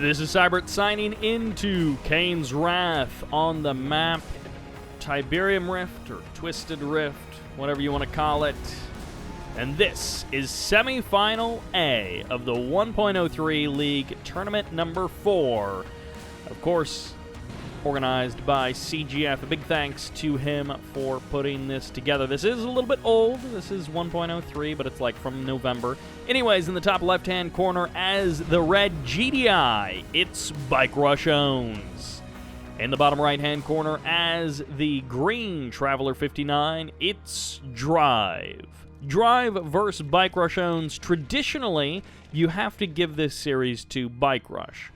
This is Sybert signing into Kane's Wrath on the map Tiberium Rift or Twisted Rift, whatever you want to call it. And this is Semifinal A of the 1.03 League Tournament number 4. Of course, organized by CGF. A big thanks to him for putting this together. This is a little bit old. This is 1.03, but it's like from November. Anyways, in the top left-hand corner as the red GDI, it's BikeRushOwnz. In the bottom right-hand corner as the green Traveler 59, it's Drive. Drive versus BikeRushOwnz. Traditionally, you have to give this series to BikeRush.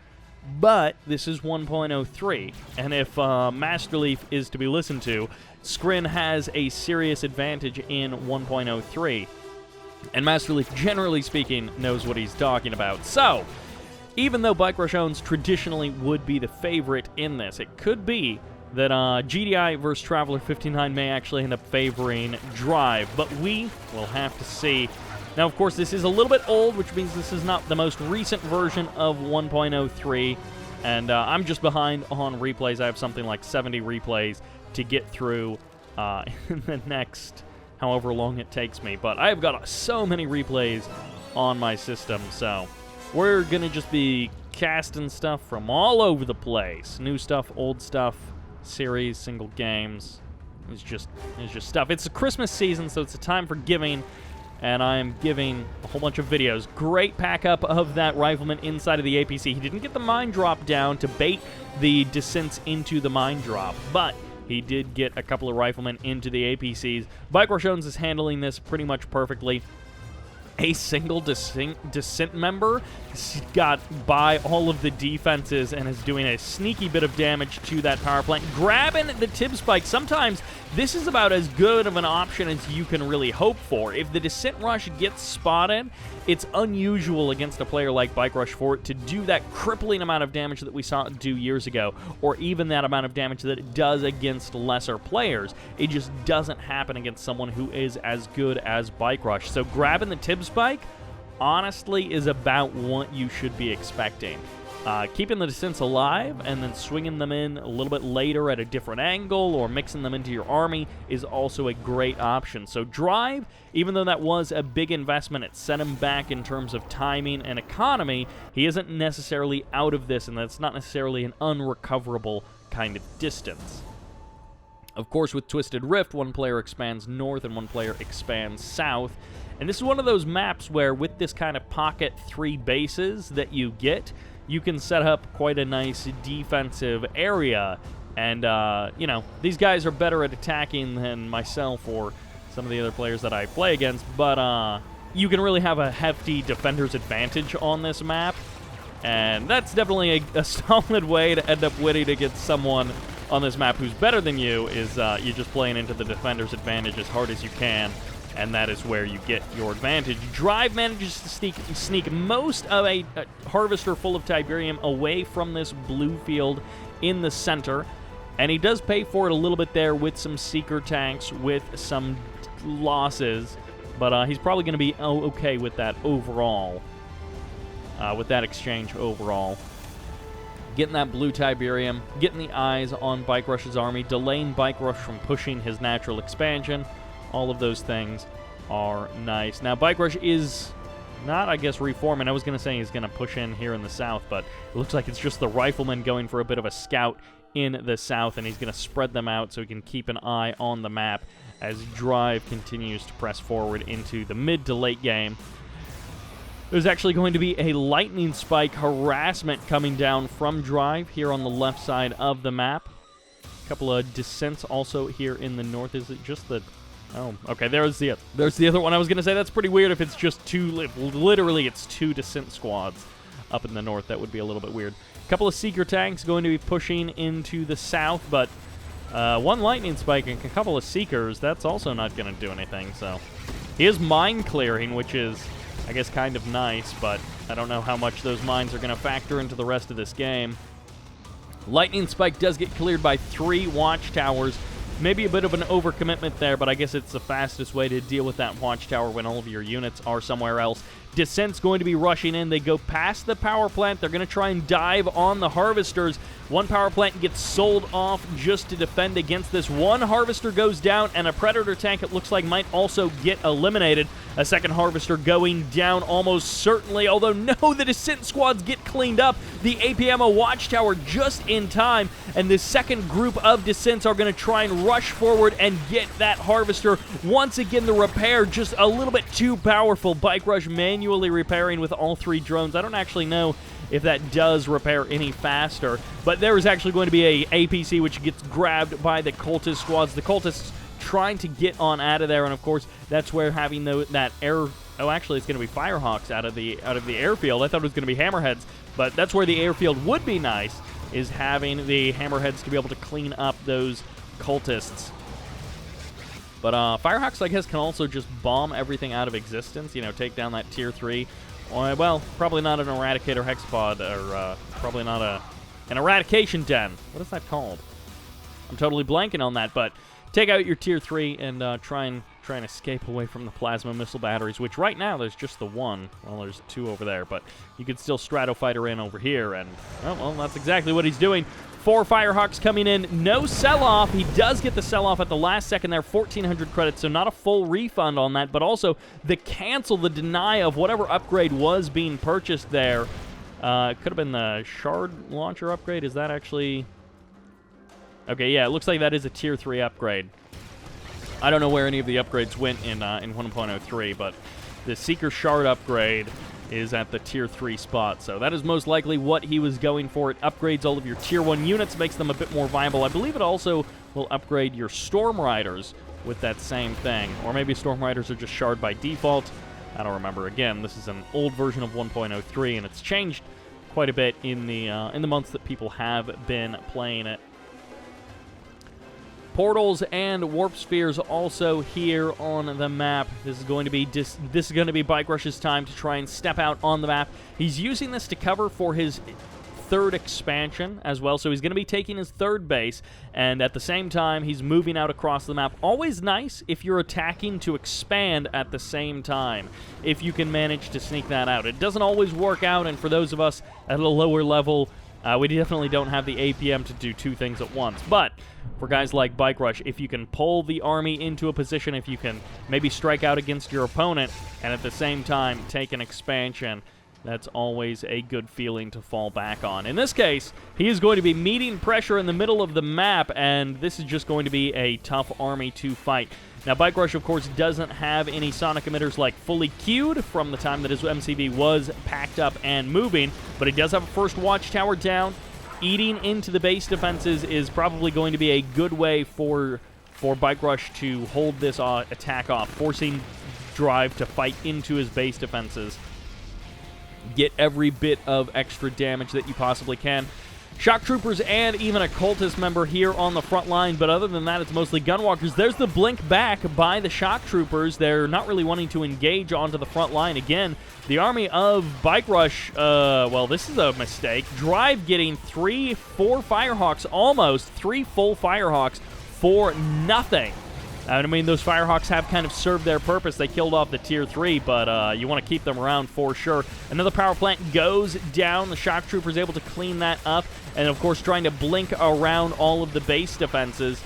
But this is 1.03, and if Master Leaf is to be listened to, Scrin has a serious advantage in 1.03. And Master Leaf, generally speaking, knows what he's talking about. So, even though BikeRushOwnz traditionally would be the favorite in this, it could be that GDI versus Traveler 59 may actually end up favoring Drive, but we will have to see. Now, of course, this is a little bit old, which means this is not the most recent version of 1.03, and I'm just behind on replays. I have something like 70 replays to get through in the next however long it takes me, but I've got so many replays on my system, so we're going to just be casting stuff from all over the place. New stuff, old stuff, series, single games. It's just stuff. It's a Christmas season, so it's a time for giving, and I am giving a whole bunch of videos. Great pack-up of that rifleman inside of the APC. He didn't get the mine drop down to bait the descents into the mine drop, but he did get a couple of riflemen into the APCs. BikeRushOwnz is handling this pretty much perfectly. A single descent member got by all of the defenses and is doing a sneaky bit of damage to that power plant. Grabbing the tib spike, sometimes this is about as good of an option as you can really hope for. If the descent rush gets spotted, it's unusual against a player like BikeRush for it to do that crippling amount of damage that we saw it do years ago, or even that amount of damage that it does against lesser players. It just doesn't happen against someone who is as good as BikeRush. So grabbing the tib spike, honestly, is about what you should be expecting. Keeping the descents alive and then swinging them in a little bit later at a different angle or mixing them into your army is also a great option. So Drive, even though that was a big investment, it set him back in terms of timing and economy. He isn't necessarily out of this, and that's not necessarily an unrecoverable kind of distance. Of course, with Twisted Rift, one player expands north and one player expands south. And this is one of those maps where with this kind of pocket 3 bases that you get, you can set up quite a nice defensive area. And, you know, these guys are better at attacking than myself or some of the other players that I play against, but you can really have a hefty defender's advantage on this map. And that's definitely a solid way to end up winning against someone on this map who's better than you, is you're just playing into the defender's advantage as hard as you can. And that is where you get your advantage. Drive manages to sneak most of a harvester full of Tiberium away from this blue field in the center. And he does pay for it a little bit there with some Seeker tanks, with some losses. But he's probably going to be okay with that overall. With that exchange overall. Getting that blue Tiberium, getting the eyes on BikeRush's army, delaying BikeRush from pushing his natural expansion. All of those things are nice. Now, BikeRush is not, I guess, reforming. I was going to say he's going to push in here in the south, but it looks like it's just the rifleman going for a bit of a scout in the south, and he's going to spread them out so he can keep an eye on the map as Drive continues to press forward into the mid to late game. There's actually going to be a lightning spike harassment coming down from Drive here on the left side of the map. A couple of descents also here in the north. Is it just the... Oh, okay, there's the other one. I was going to say that's pretty weird if it's just literally it's 2 descent squads up in the north. That would be a little bit weird. A couple of Seeker tanks going to be pushing into the south, but one lightning spike and a couple of Seekers, that's also not going to do anything. So he is mine clearing, which is, I guess, kind of nice, but I don't know how much those mines are going to factor into the rest of this game. Lightning spike does get cleared by 3 watchtowers. Maybe a bit of an overcommitment there, but I guess it's the fastest way to deal with that watchtower when all of your units are somewhere else. Descent's going to be rushing in. They go past the power plant. They're going to try and dive on the harvesters. One power plant gets sold off just to defend against this. One harvester goes down, and a predator tank, it looks like, might also get eliminated. A second harvester going down almost certainly, although no, the descent squads get cleaned up. The APMO watchtower just in time, and the second group of descents are going to try and rush forward and get that harvester. Once again, the repair just a little bit too powerful. Bike Rush manually repairing with all 3 drones. I don't actually know if that does repair any faster, but there is actually going to be a APC which gets grabbed by the cultist squads. The cultists trying to get on out of there, and of course that's where having that air. Oh, actually, it's going to be Firehawks out of the airfield. I thought it was going to be Hammerheads, but that's where the airfield would be nice, is having the Hammerheads to be able to clean up those cultists. But Firehawks, I guess, can also just bomb everything out of existence. You know, take down that tier 3. Well, probably not an Eradicator Hexapod, or probably not an Eradication Den. What is that called? I'm totally blanking on that, but take out your tier 3 and try and escape away from the plasma missile batteries, which right now there's just the one. Well, there's 2 over there, but you could still Stratofighter in over here, and well, that's exactly what he's doing. 4 Firehawks coming in, no sell-off. He does get the sell-off at the last second there, 1,400 credits, so not a full refund on that, but also the cancel, the deny of whatever upgrade was being purchased there. It could have been the Shard Launcher upgrade. Is that actually... Okay, yeah, it looks like that is a tier 3 upgrade. I don't know where any of the upgrades went in 1.03, but the Seeker Shard upgrade is at the tier 3 spot, so that is most likely what he was going for. It upgrades all of your tier 1 units, makes them a bit more viable. I believe it also will upgrade your Storm Riders with that same thing, or maybe Storm Riders are just Shard by default. I don't remember. Again, this is an old version of 1.03, and it's changed quite a bit in the months that people have been playing it. Portals and warp spheres also here on the map. This is going to be Bike Rush's time to try and step out on the map. He's using this to cover for his 3rd expansion as well, so he's going to be taking his 3rd base, and at the same time he's moving out across the map. Always nice if you're attacking to expand at the same time, if you can manage to sneak that out. It doesn't always work out, and for those of us at a lower level, we definitely don't have the APM to do 2 things at once. But for guys like Bike Rush, if you can pull the army into a position, if you can maybe strike out against your opponent and at the same time take an expansion, that's always a good feeling to fall back on. In this case, he is going to be meeting pressure in the middle of the map, and this is just going to be a tough army to fight. Now, Bike Rush, of course, doesn't have any sonic emitters like fully queued from the time that his MCV was packed up and moving, but he does have a first watchtower down. Eating into the base defenses is probably going to be a good way for Bike Rush to hold this attack off, forcing Drive to fight into his base defenses. Get every bit of extra damage that you possibly can. Shock Troopers and even a Cultist member here on the front line, but other than that, it's mostly Gunwalkers. There's the blink back by the Shock Troopers. They're not really wanting to engage onto the front line. Again, the army of Bike Rush, well, this is a mistake. Drive getting 3 full Firehawks, almost 3 full Firehawks for nothing. I mean, those Firehawks have kind of served their purpose. They killed off the tier 3, but you want to keep them around for sure. Another power plant goes down. The Shock Trooper is able to clean that up, and of course trying to blink around all of the base defenses.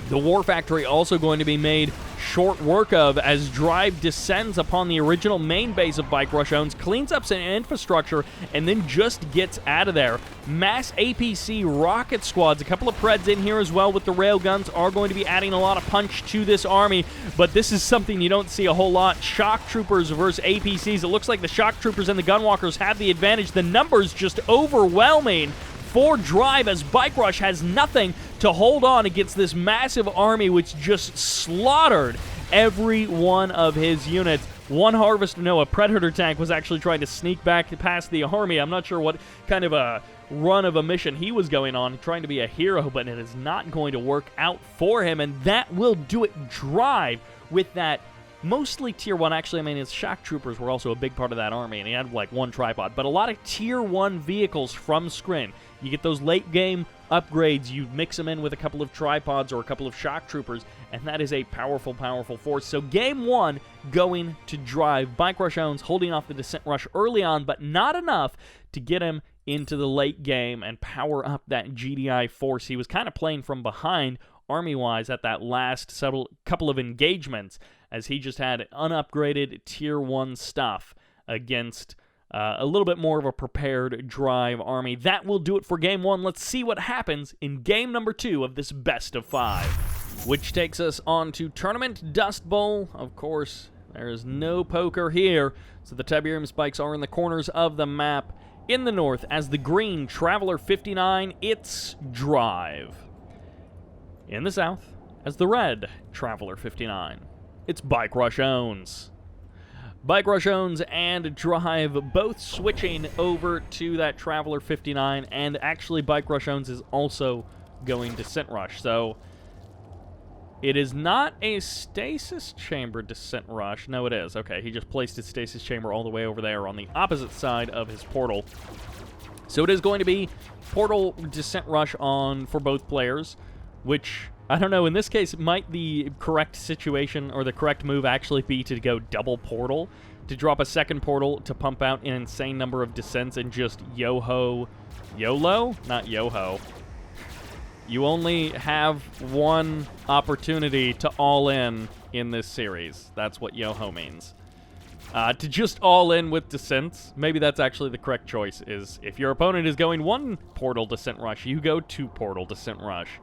The War Factory also going to be made short work of as Drive descends upon the original main base of BikeRushOwnz, cleans up some infrastructure, and then just gets out of there. Mass APC rocket squads, a couple of Preds in here as well with the railguns, are going to be adding a lot of punch to this army, but this is something you don't see a whole lot. Shock Troopers versus APCs. It looks like the Shock Troopers and the Gunwalkers have the advantage. The numbers just overwhelming for Drive as Bike Rush has nothing to hold on against this massive army which just slaughtered every one of his units. One Harvester, no, a Predator tank was actually trying to sneak back past the army. I'm not sure what kind of a run of a mission he was going on, trying to be a hero, but it is not going to work out for him, and that will do it. Drive with that mostly Tier 1. Actually, I mean, his shock troopers were also a big part of that army, and he had, like, 1 tripod. But a lot of Tier 1 vehicles from Scrim. You get those late-game upgrades, you mix them in with a couple of tripods or a couple of shock troopers, and that is a powerful, powerful force. So Game 1 going to Drive. BikeRushOwnz holding off the Descent Rush early on, but not enough to get him into the late game and power up that GDI force. He was kind of playing from behind army-wise at that last couple of engagements, as he just had unupgraded Tier 1 stuff against a little bit more of a prepared Drive army. That will do it for Game 1. Let's see what happens in Game number 2 of this best of 5, which takes us on to Tournament Dust Bowl. Of course, there is no poker here, so the Tiberium spikes are in the corners of the map. In the north, as the green Traveler 59, it's Drive. In the south, as the red Traveler 59, it's BikeRushOwnz. BikeRushOwnz and Drive both switching over to that Traveler 59, and actually BikeRushOwnz is also going Descent Rush, so it is not a Stasis Chamber Descent Rush. No, it is. Okay, he just placed his Stasis Chamber all the way over there on the opposite side of his portal. So it is going to be Portal Descent Rush on for both players, which, I don't know, in this case, might the correct situation or the correct move actually be to go double portal, to drop a second portal to pump out an insane number of descents and just YOLO? Not YOHO. You only have one opportunity to all in this series. That's what YOHO means. To just all in with descents, maybe that's actually the correct choice, is if your opponent is going 1 portal Descent Rush, you go 2 portal Descent Rush.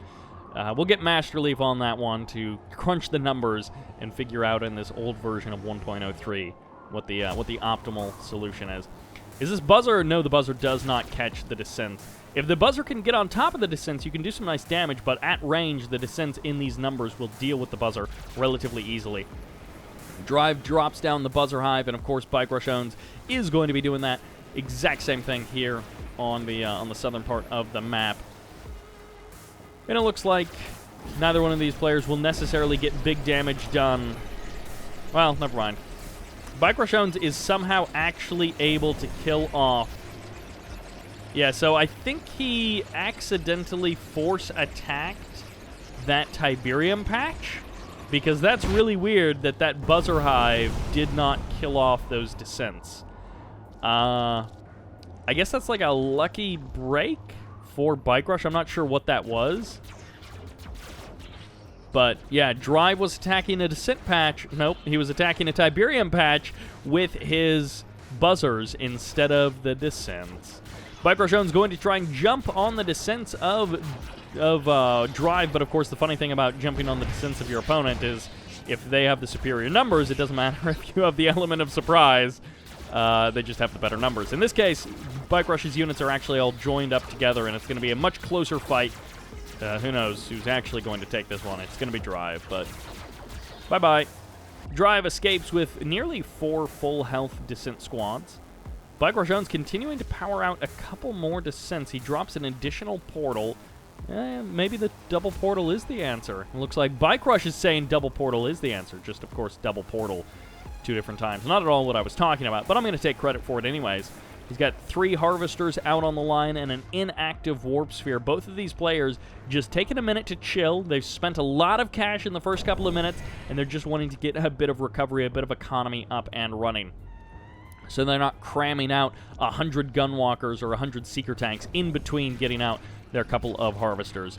We'll get Master Leaf on that one to crunch the numbers and figure out in this old version of 1.03 what the optimal solution is. Is this buzzer? No, the buzzer does not catch the descents. If the buzzer can get on top of the descents, you can do some nice damage, but at range, the descents in these numbers will deal with the buzzer relatively easily. Drive drops down the buzzer hive, and of course BikeRushOwnz is going to be doing that exact same thing here on the southern part of the map. And it looks like neither one of these players will necessarily get big damage done. Well, never mind. BikeRushOwnz is somehow actually able to kill off. Yeah, so I think he accidentally force attacked that Tiberium patch, because that's really weird that that buzzer hive did not kill off those descents. I guess that's like a lucky break for BikeRush. I'm not sure what that was. But, yeah, Drive was attacking a descent patch. Nope, he was attacking a Tiberium patch with his buzzers instead of the descents. BikeRushOwnz going to try and jump on the descents of Drive, but of course the funny thing about jumping on the descents of your opponent is if they have the superior numbers, it doesn't matter if you have the element of surprise. They just have the better numbers. In this case, BikeRush's units are actually all joined up together, and it's going to be a much closer fight. Who knows who's actually going to take this one. It's going to be Drive, but bye-bye. Drive escapes with nearly 4 full health descent squads. BikeRushOwnz continuing to power out a couple more descents. He drops an additional portal. Maybe the double portal is the answer. It looks like BikeRush is saying double portal is the answer. Just, of course, double portal 2 different times. Not at all what I was talking about, but I'm going to take credit for it anyways. He's got 3 Harvesters out on the line and an inactive Warp Sphere. Both of these players just taking a minute to chill. They've spent a lot of cash in the first couple of minutes, and they're just wanting to get a bit of recovery, a bit of economy up and running. So they're not cramming out 100 Gunwalkers or 100 Seeker Tanks in between getting out their couple of Harvesters.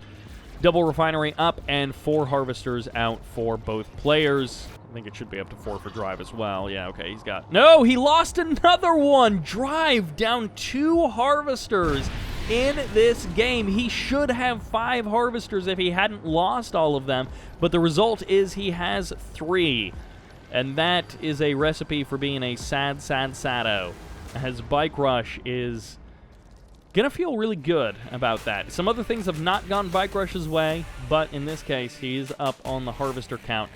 Double Refinery up and 4 Harvesters out for both players. I think it should be up to 4 for Drive as well. Yeah, okay, he's got... No, he lost another one! Drive down 2 Harvesters in this game. He should have 5 Harvesters if he hadn't lost all of them, but the result is he has 3. And that is a recipe for being a sad, sad sado, as BikeRush is going to feel really good about that. Some other things have not gone BikeRush's way, but in this case, he's up on the Harvester count.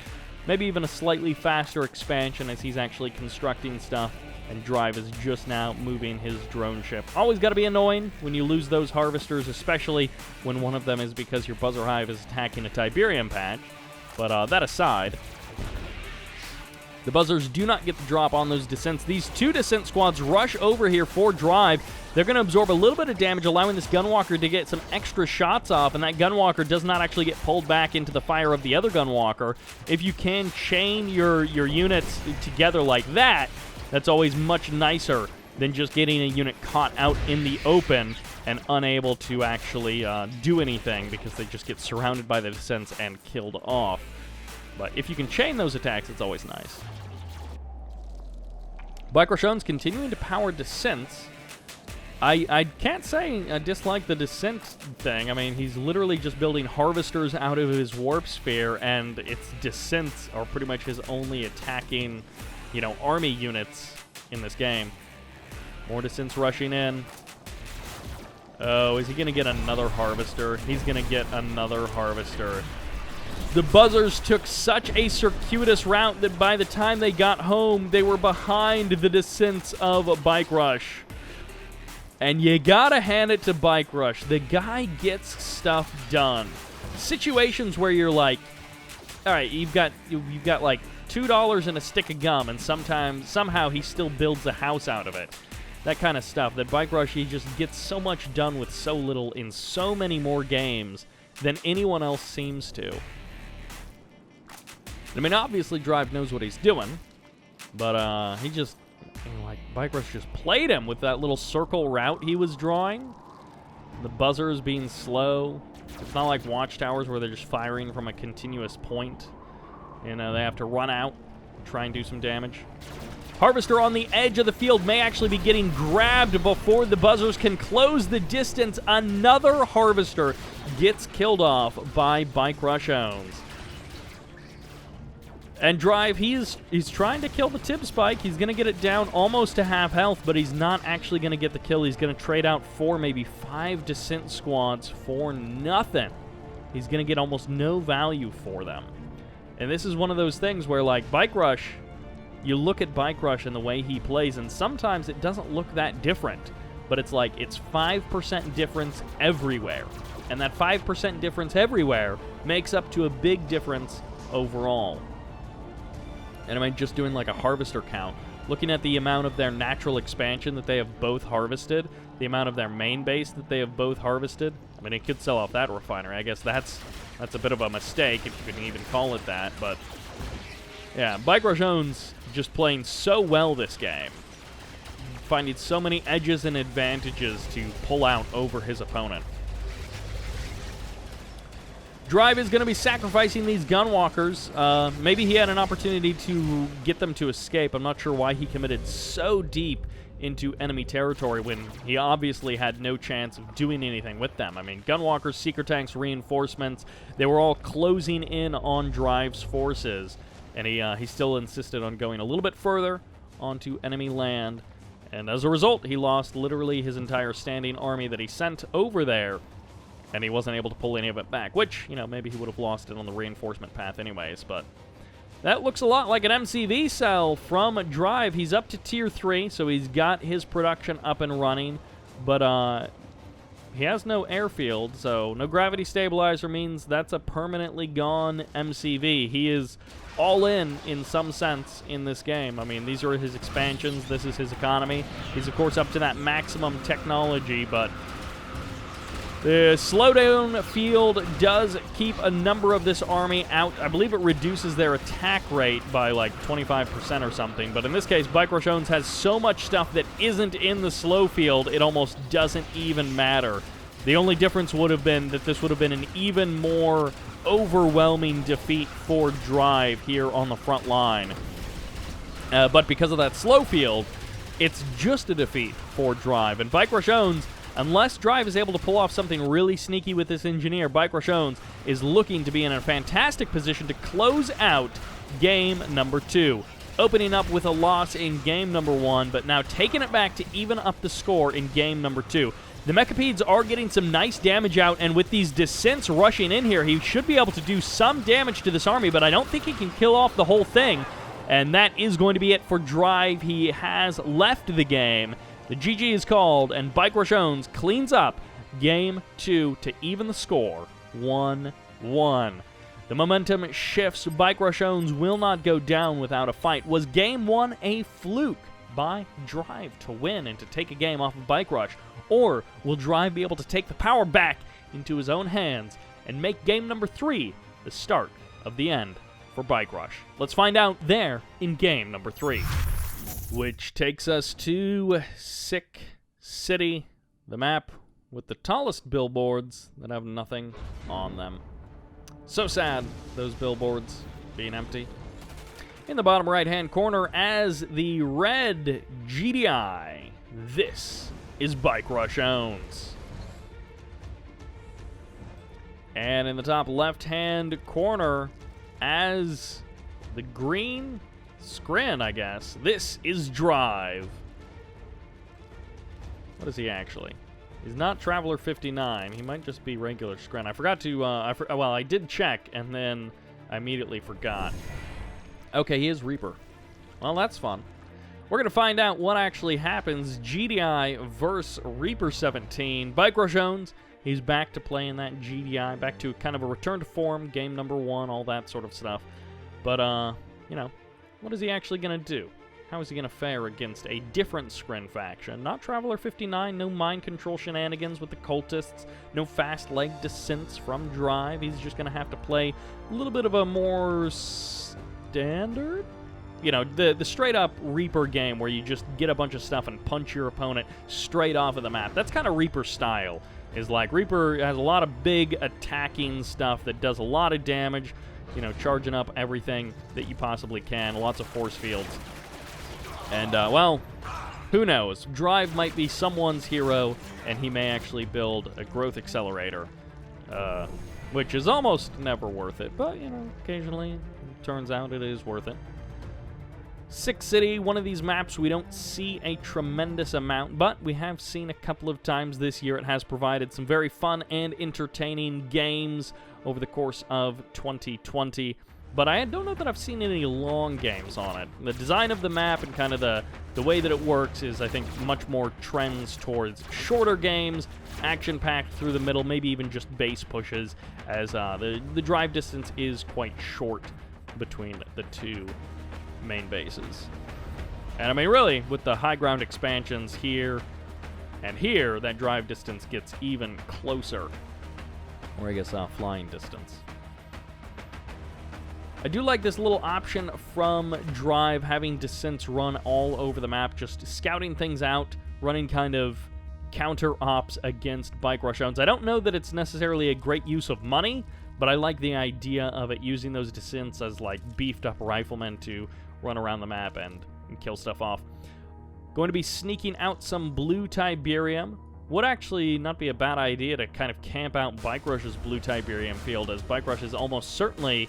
Maybe even a slightly faster expansion as he's actually constructing stuff, and Drive is just now moving his drone ship. Always got to be annoying when you lose those Harvesters, especially when one of them is because your Buzzer Hive is attacking a Tiberium patch. But that aside... The Buzzers do not get the drop on those descents. These two descent squads rush over here for Drive. They're going to absorb a little bit of damage, allowing this Gunwalker to get some extra shots off, and that Gunwalker does not actually get pulled back into the fire of the other Gunwalker. If you can chain your units together like that, that's always much nicer than just getting a unit caught out in the open and unable to actually do anything because they just get surrounded by the descents and killed off. But if you can chain those attacks, it's always nice. BikeRushOwnz continuing to power descents. I can't say I dislike the descent thing. I mean, he's literally just building harvesters out of his warp sphere, and its descents are pretty much his only attacking, army units in this game. More descents rushing in. Oh, is he going to get another harvester? He's going to get another harvester. The Buzzers took such a circuitous route that by the time they got home, they were behind the descents of Bike Rush. And you gotta hand it to Bike Rush. The guy gets stuff done. Situations where you're like, all right, you've got like $2 and a stick of gum, and somehow he still builds a house out of it. That kind of stuff. That Bike Rush, he just gets so much done with so little in so many more games than anyone else seems to. I mean, obviously Drive knows what he's doing, but he just, Bike Rush just played him with that little circle route he was drawing. The Buzzers being slow. It's not like Watchtowers where they're just firing from a continuous point. They have to run out, try and do some damage. Harvester on the edge of the field may actually be getting grabbed before the Buzzers can close the distance. Another Harvester gets killed off by BikeRushOwnz. And Drive, he's trying to kill the tip spike. He's going to get it down almost to half health, but he's not actually going to get the kill. He's going to trade out 4, maybe 5 descent squads for nothing. He's going to get almost no value for them. And this is one of those things where, like, Bike Rush, you look at Bike Rush and the way he plays, and sometimes it doesn't look that different. But it's like, it's 5% difference everywhere. And that 5% difference everywhere makes up to a big difference overall. And I mean, just doing like a harvester count, looking at the amount of their natural expansion that they have both harvested, the amount of their main base that they have both harvested. I mean, it could sell off that refinery. I guess that's a bit of a mistake, if you can even call it that. But yeah, BikeRushOwnz just playing so well this game, finding so many edges and advantages to pull out over his opponent. Drive is going to be sacrificing these Gunwalkers. Maybe he had an opportunity to get them to escape. I'm not sure why he committed so deep into enemy territory when he obviously had no chance of doing anything with them. I mean, Gunwalkers, Seeker Tanks, reinforcements, they were all closing in on Drive's forces. And he still insisted on going a little bit further onto enemy land. And as a result, he lost literally his entire standing army that he sent over there. And he wasn't able to pull any of it back, which, maybe he would have lost it on the reinforcement path anyways, but that looks a lot like an MCV cell from Drive. He's up to Tier 3, so he's got his production up and running, but he has no airfield, so no gravity stabilizer means that's a permanently gone MCV. He is all in some sense in this game. I mean, these are his expansions, this is his economy. He's, of course, up to that maximum technology, but the slowdown field does keep a number of this army out. I believe it reduces their attack rate by like 25% or something. But in this case, BikeRushOwnz has so much stuff that isn't in the slow field, it almost doesn't even matter. The only difference would have been that this would have been an even more overwhelming defeat for Drive here on the front line. But because of that slow field, it's just a defeat for Drive. And BikeRushOwnz, unless Drive is able to pull off something really sneaky with this engineer, BikeRushOwnz is looking to be in a fantastic position to close out game number 2. Opening up with a loss in game number 1, but now taking it back to even up the score in game number 2. The Mechapeds are getting some nice damage out, and with these descents rushing in here, he should be able to do some damage to this army, but I don't think he can kill off the whole thing. And that is going to be it for Drive. He has left the game. The GG is called, and BikeRushOwnz cleans up Game 2 to even the score 1-1. The momentum shifts. BikeRushOwnz will not go down without a fight. Was Game 1 a fluke by Drive to win and to take a game off of Bike Rush? Or will Drive be able to take the power back into his own hands and make game number 3 the start of the end for Bike Rush? Let's find out there in game number 3. Which takes us to Sick City, the map with the tallest billboards that have nothing on them. So sad, those billboards being empty. In the bottom right-hand corner as the red GDI, this is BikeRushOwnz. And in the top left-hand corner as the green scrin, I guess, this is Drive. What is he actually? He's not Traveler 59. He might just be regular scrin. I forgot to, well, I did check, and then I immediately forgot. Okay, he is Reaper. Well, that's fun. We're going to find out what actually happens. GDI versus Reaper 17. BikeRushOwnz, he's back to playing that GDI, back to kind of a return to form, game number 1, all that sort of stuff. But, you know, what is he actually going to do? How is he going to fare against a different scrin faction? Not Traveler 59, no mind control shenanigans with the cultists, no fast leg descents from Drive. He's just going to have to play a little bit of a more standard? You know, the straight-up Reaper game where you just get a bunch of stuff and punch your opponent straight off of the map. That's kind of Reaper style. Is like, Reaper has a lot of big attacking stuff that does a lot of damage, you know, charging up everything that you possibly can, lots of force fields. And, well, who knows? Drive might be someone's hero, and he may actually build a growth accelerator, which is almost never worth it. But, you know, occasionally it turns out it is worth it. Sick City, one of these maps we don't see a tremendous amount, but we have seen a couple of times this year. It has provided some very fun and entertaining games over the course of 2020. But I don't know that I've seen any long games on it. The design of the map and kind of the way that it works is, I think, much more trends towards shorter games, action-packed through the middle, maybe even just base pushes, as the drive distance is quite short between the two main bases. And I mean, really, with the high ground expansions here and here, that drive distance gets even closer. Or I guess flying distance. I do like this little option from Drive, having descents run all over the map, just scouting things out, running kind of counter-ops against BikeRushOwnz. I don't know that it's necessarily a great use of money, but I like the idea of it, using those descents as like beefed-up riflemen to run around the map and kill stuff off. Going to be sneaking out some blue Tiberium. Would actually not be a bad idea to kind of camp out Bike Rush's blue Tiberium field, as Bike Rush is almost certainly...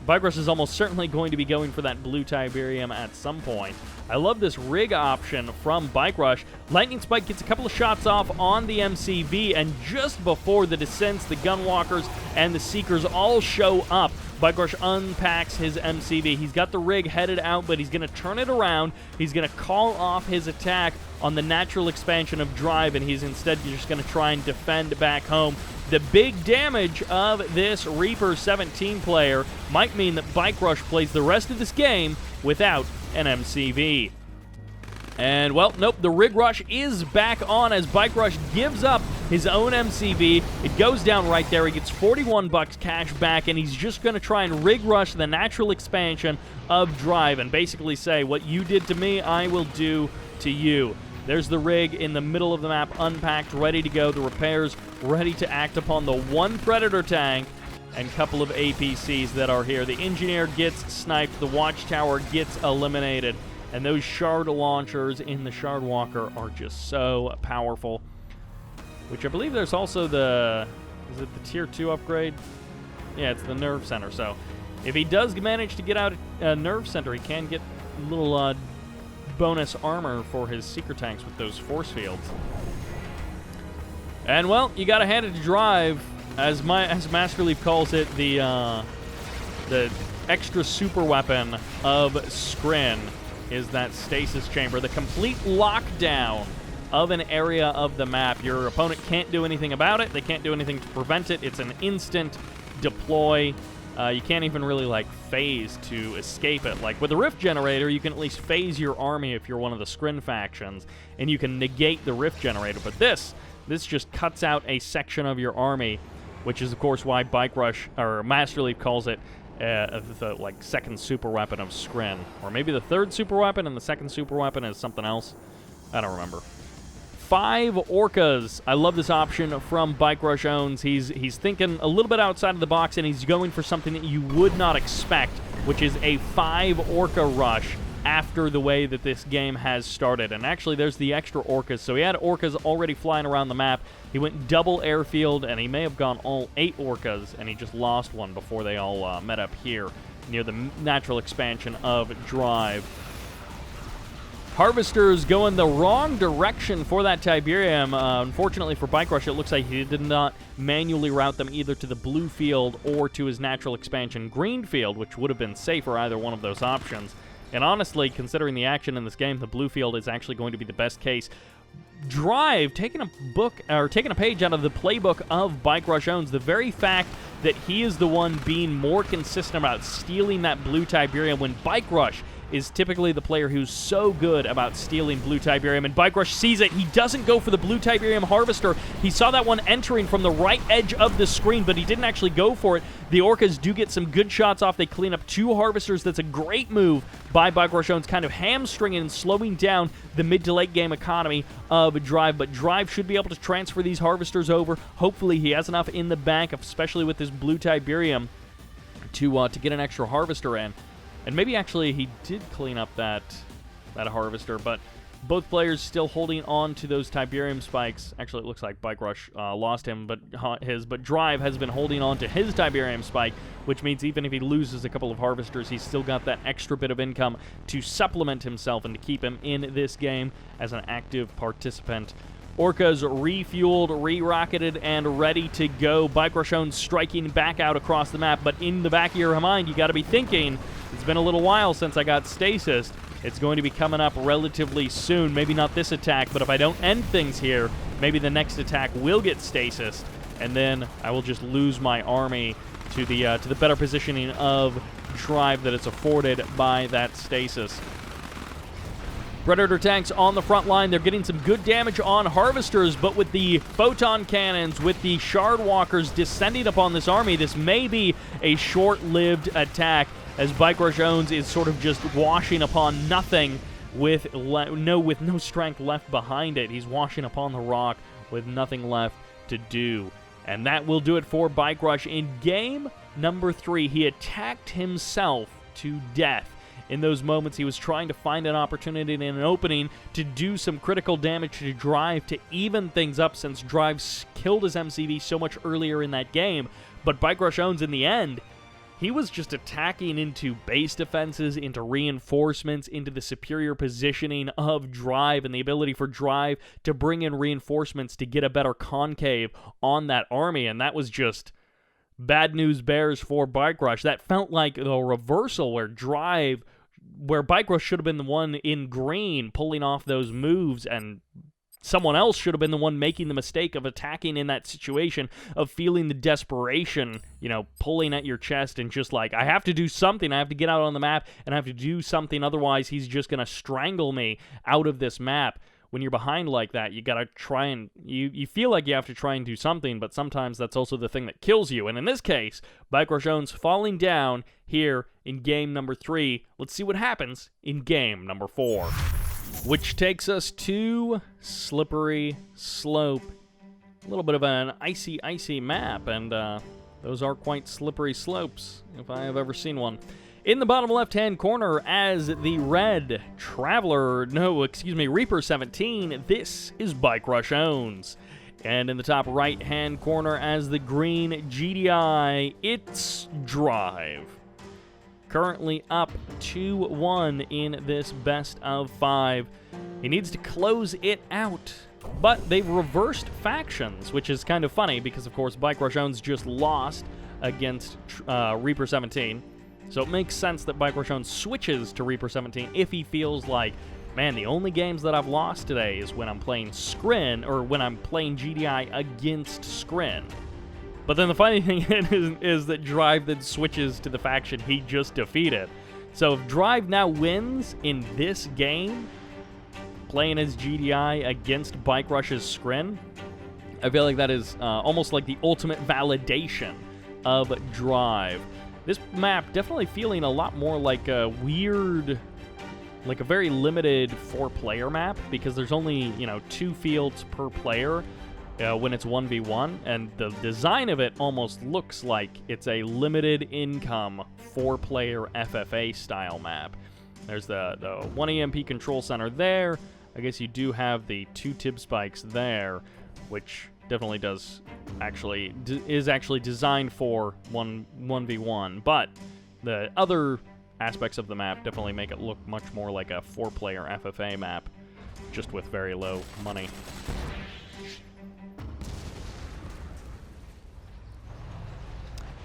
Bike Rush is almost certainly going to be going for that blue Tiberium at some point. I love this rig option from Bike Rush. Lightning Spike gets a couple of shots off on the MCV, and just before the descents, the Gunwalkers and the Seekers all show up. Bike Rush unpacks his MCV. He's got the rig headed out, but he's going to turn it around. He's going to call off his attack on the natural expansion of Drive, and he's instead just going to try and defend back home. The big damage of this Reaper 17 player might mean that Bike Rush plays the rest of this game without an MCV. And, well, nope, the Rig Rush is back on as Bike Rush gives up his own MCV. It goes down right there. He gets 41 bucks cash back, and he's just going to try and Rig Rush the natural expansion of Drive and basically say, what you did to me, I will do to you. There's the rig in the middle of the map, unpacked, ready to go. The repairs ready to act upon the one Predator tank and couple of APCs that are here. The Engineer gets sniped. The Watchtower gets eliminated. And those Shard launchers in the Shard Walker are just so powerful. Which I believe there's also the... Is it the Tier 2 upgrade? Yeah, it's the Nerve Center. So if he does manage to get out a Nerve Center, he can get a little... bonus armor for his Seeker tanks with those force fields. And, well, you gotta hand it to Drive, as Master Leaf calls it, the extra super weapon of Scrin is that stasis chamber, the complete lockdown of an area of the map. Your opponent can't do anything about it. They can't do anything to prevent it. It's an instant deploy. You can't even really, like, phase to escape it. Like, with the Rift Generator, you can at least phase your army if you're one of the Scrin factions, and you can negate the Rift Generator. But this just cuts out a section of your army, which is, of course, why Bike Rush, or Master Leaf calls it the, like, second super weapon of Scrin. Or maybe the third super weapon, and the second super weapon is something else. I don't remember. 5 Orcas. I love this option from BikeRushOwnz. He's thinking a little bit outside of the box, and he's going for something that you would not expect, which is a 5 Orca rush after the way that this game has started. And actually, there's the extra Orcas. So he had Orcas already flying around the map. He went double airfield, and he may have gone all 8 Orcas, and he just lost one before they all met up here near the natural expansion of Drive. Harvesters going the wrong direction for that Tiberium. Unfortunately for Bike Rush, it looks like he did not manually route them either to the blue field or to his natural expansion green field, which would have been safer, either one of those options. And honestly, considering the action in this game, the blue field is actually going to be the best case. Drive, taking a page out of the playbook of BikeRushOwnz, the very fact that he is the one being more consistent about stealing that blue Tiberium when Bike Rush is typically the player who's so good about stealing blue Tiberium, and Bike Rush sees it. He doesn't go for the blue Tiberium Harvester. He saw that one entering from the right edge of the screen, but he didn't actually go for it. The Orcas do get some good shots off. They clean up 2 Harvesters. That's a great move by BikeRushOwnz, kind of hamstringing and slowing down the mid to late game economy of Drive, but Drive should be able to transfer these Harvesters over. Hopefully he has enough in the bank, especially with this blue Tiberium, to get an extra Harvester in. And maybe actually he did clean up that Harvester, but both players still holding on to those Tiberium spikes. Actually, it looks like Bike Rush lost him, but Drive has been holding on to his Tiberium spike, which means even if he loses a couple of Harvesters, he's still got that extra bit of income to supplement himself and to keep him in this game as an active participant. Orcas refueled, re-rocketed, and ready to go. BikeRushOwnz striking back out across the map, but in the back of your mind, you got to be thinking, it's been a little while since I got stasis. It's going to be coming up relatively soon. Maybe not this attack, but if I don't end things here, maybe the next attack will get stasis, and then I will just lose my army to the better positioning of Drive that it's afforded by that stasis. Predator tanks on the front line. They're getting some good damage on Harvesters, but with the photon cannons, with the Shard Walkers descending upon this army, this may be a short-lived attack, as BikeRushOwnz is sort of just washing upon nothing with no strength left behind it. He's washing upon the rock with nothing left to do. And that will do it for Bike Rush. In game number 3, he attacked himself to death. In those moments, he was trying to find an opportunity and an opening to do some critical damage to Drive to even things up, since Drive killed his MCV so much earlier in that game. But BikeRushOwnz, in the end, he was just attacking into base defenses, into reinforcements, into the superior positioning of Drive and the ability for Drive to bring in reinforcements to get a better concave on that army, and that was just bad news bears for Bike Rush. That felt like the reversal where Bike Rush should have been the one in green pulling off those moves, and someone else should have been the one making the mistake of attacking in that situation, of feeling the desperation, pulling at your chest and just like, I have to do something, I have to get out on the map, and I have to do something, otherwise he's just going to strangle me out of this map. When you're behind like that, you gotta try and, you feel like you have to try and do something, but sometimes that's also the thing that kills you. And in this case, BikeRushOwnz falling down here in game number 3. Let's see what happens in game number 4. Which takes us to Slippery Slope. A little bit of an icy map, and those are quite slippery slopes, if I have ever seen one. In the bottom left-hand corner as the red Reaper 17, this is BikeRushOwnz. And in the top right-hand corner as the green GDI, it's Drive. Currently up 2-1 in this best of 5. He needs to close it out, but they've reversed factions, which is kind of funny because, of course, BikeRushOwnz just lost against Reaper 17. So it makes sense that BikeRushOwnz switches to Reaper 17 if he feels like, man, the only games that I've lost today is when I'm playing Scrin, or when I'm playing GDI against Scrin. But then the funny thing is that Drive then switches to the faction he just defeated. So if Drive now wins in this game, playing as GDI against Bike Rush's Scrin, I feel like that is almost like the ultimate validation of Drive. This map definitely feeling a lot more like a weird, like a very limited 4-player map, because there's only, 2 fields per player when it's 1v1, and the design of it almost looks like it's a limited income 4-player FFA style map. There's the 1 EMP control center there. I guess you do have the 2 tib spikes there, which definitely is actually designed for 1v1, but the other aspects of the map definitely make it look much more like a 4-player FFA map, just with very low money.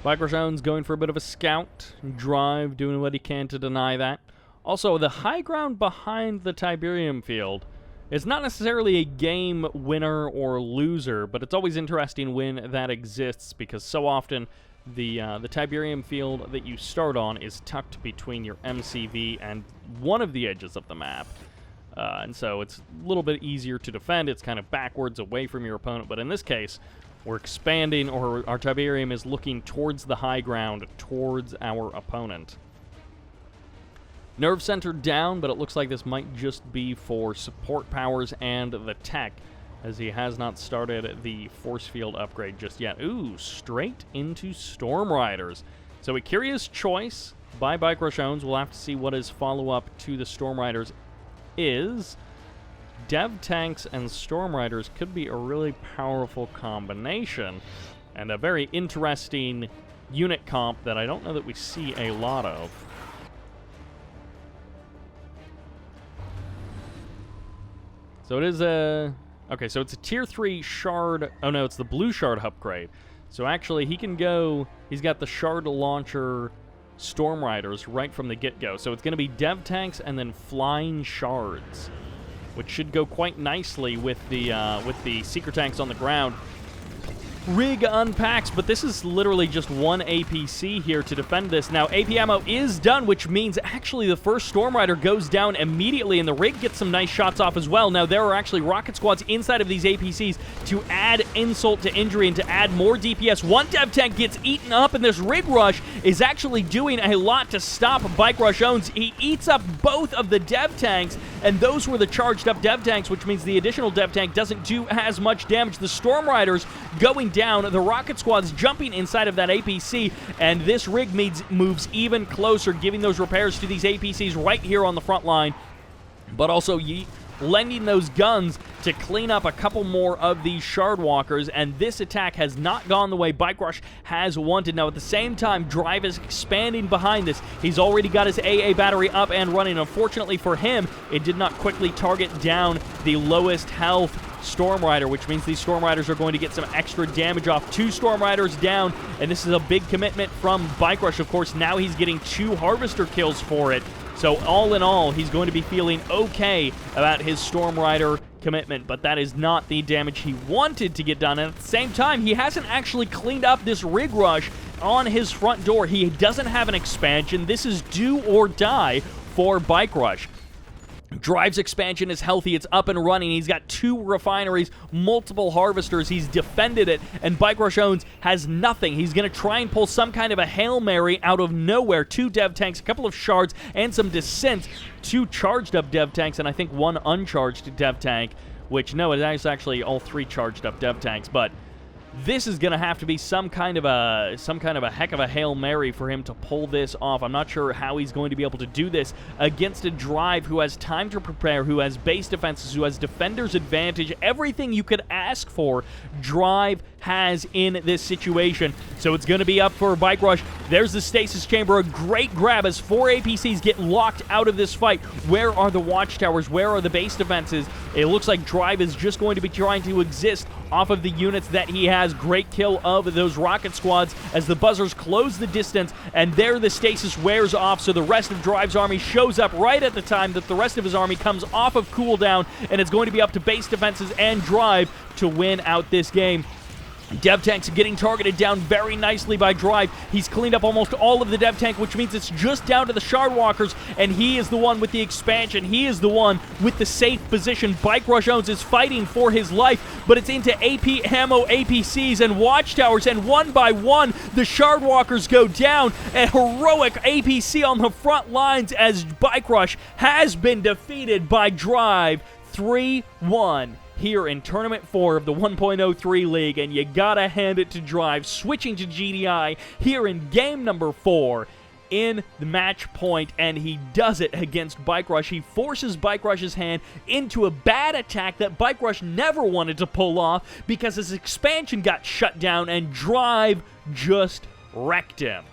BikeRushOwnz going for a bit of a scout. Drive doing what he can to deny that. Also, the high ground behind the Tiberium field is not necessarily a game winner or loser, but it's always interesting when that exists, because so often the Tiberium field that you start on is tucked between your MCV and one of the edges of the map. And so it's a little bit easier to defend. It's kind of backwards away from your opponent, but in this case, we're expanding, or our Tiberium is looking towards the high ground, towards our opponent. Nerve center down, but it looks like this might just be for support powers and the tech, as he has not started the force field upgrade just yet. Ooh, straight into Storm Riders. So a curious choice by BikeRushOwnz. We'll have to see what his follow-up to the Storm Riders is. Dev tanks and Storm Riders could be a really powerful combination, and a very interesting unit comp that I don't know that we see a lot of. So it is a... Okay, so it's a Tier 3 Shard... Oh no, it's the Blue Shard upgrade. So actually, he can go... He's got the Shard Launcher Storm Riders right from the get-go. So it's going to be Dev Tanks and then Flying Shards, which should go quite nicely with the Seeker Tanks on the ground. Rig unpacks, but this is literally just one APC here to defend this. Now, AP ammo is done, which means actually the first Storm Rider goes down immediately, and the Rig gets some nice shots off as well. Now, there are actually rocket squads inside of these APCs to add insult to injury and to add more DPS. One Dev Tank gets eaten up, and this Rig Rush is actually doing a lot to stop BikeRushOwnz. He eats up both of the Dev Tanks, and those were the charged up Dev Tanks, which means the additional Dev Tank doesn't do as much damage. The Storm Riders going down, the rocket squad's jumping inside of that APC, and this Rig moves even closer, giving those repairs to these APCs right here on the front line, but also lending those guns to clean up a couple more of these Shard Walkers, and this attack has not gone the way BikeRush has wanted. Now, at the same time, Drive is expanding behind this. He's already got his AA battery up and running. Unfortunately for him, it did not quickly target down the lowest health Storm Rider, which means these Storm Riders are going to get some extra damage off. 2 Storm Riders down, and this is a big commitment from BikeRush. Of course, now he's getting 2 Harvester kills for it. So all in all, he's going to be feeling okay about his Storm Rider commitment, but that is not the damage he wanted to get done. And at the same time, he hasn't actually cleaned up this Rig Rush on his front door. He doesn't have an expansion. This is do or die for BikeRush. Drive's expansion is healthy. It's up and running. He's got 2 refineries, multiple harvesters. He's defended it, and BikeRushOwnz has nothing. He's going to try and pull some kind of a Hail Mary out of nowhere. 2 Dev Tanks, a couple of Shards, and some Descents. 2 charged up Dev Tanks, and I think 1 uncharged Dev Tank, which, no, it is actually all 3 charged up Dev Tanks, but this is going to have to be some kind of a heck of a Hail Mary for him to pull this off. I'm not sure how he's going to be able to do this against a Drive who has time to prepare, who has base defenses, who has defender's advantage. Everything you could ask for, Drive has in this situation. So it's going to be up for BikeRush. There's the Stasis Chamber, a great grab as 4 APCs get locked out of this fight. Where are the watchtowers? Where are the base defenses? It looks like Drive is just going to be trying to exist off of the units that he has. Great kill of those rocket squads as the buzzers close the distance, and there the stasis wears off, so the rest of Drive's army shows up right at the time that the rest of his army comes off of cooldown, and it's going to be up to base defenses and Drive to win out this game. Dev Tank's getting targeted down very nicely by Drive. He's cleaned up almost all of the Dev Tank, which means it's just down to the Shard Walkers, and he is the one with the expansion. He is the one with the safe position. BikeRushOwnz is fighting for his life, but it's into AP ammo, APCs, and Watchtowers, and one by one, the Shard Walkers go down. A heroic APC on the front lines as BikeRush has been defeated by Drive 3-1. Here in Tournament 4 of the 1.03 League, and you gotta hand it to Drive, switching to GDI here in game number 4 in the match point, and he does it against BikeRush. He forces BikeRush's hand into a bad attack that BikeRush never wanted to pull off because his expansion got shut down, and Drive just wrecked him.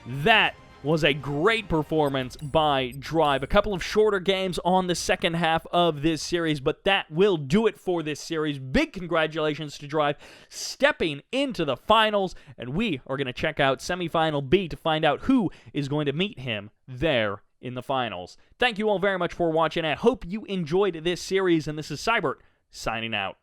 That was a great performance by Drive. A couple of shorter games on the second half of this series, but that will do it for this series. Big congratulations to Drive stepping into the finals, and we are going to check out Semifinal B to find out who is going to meet him there in the finals. Thank you all very much for watching. I hope you enjoyed this series, and this is Sybert signing out.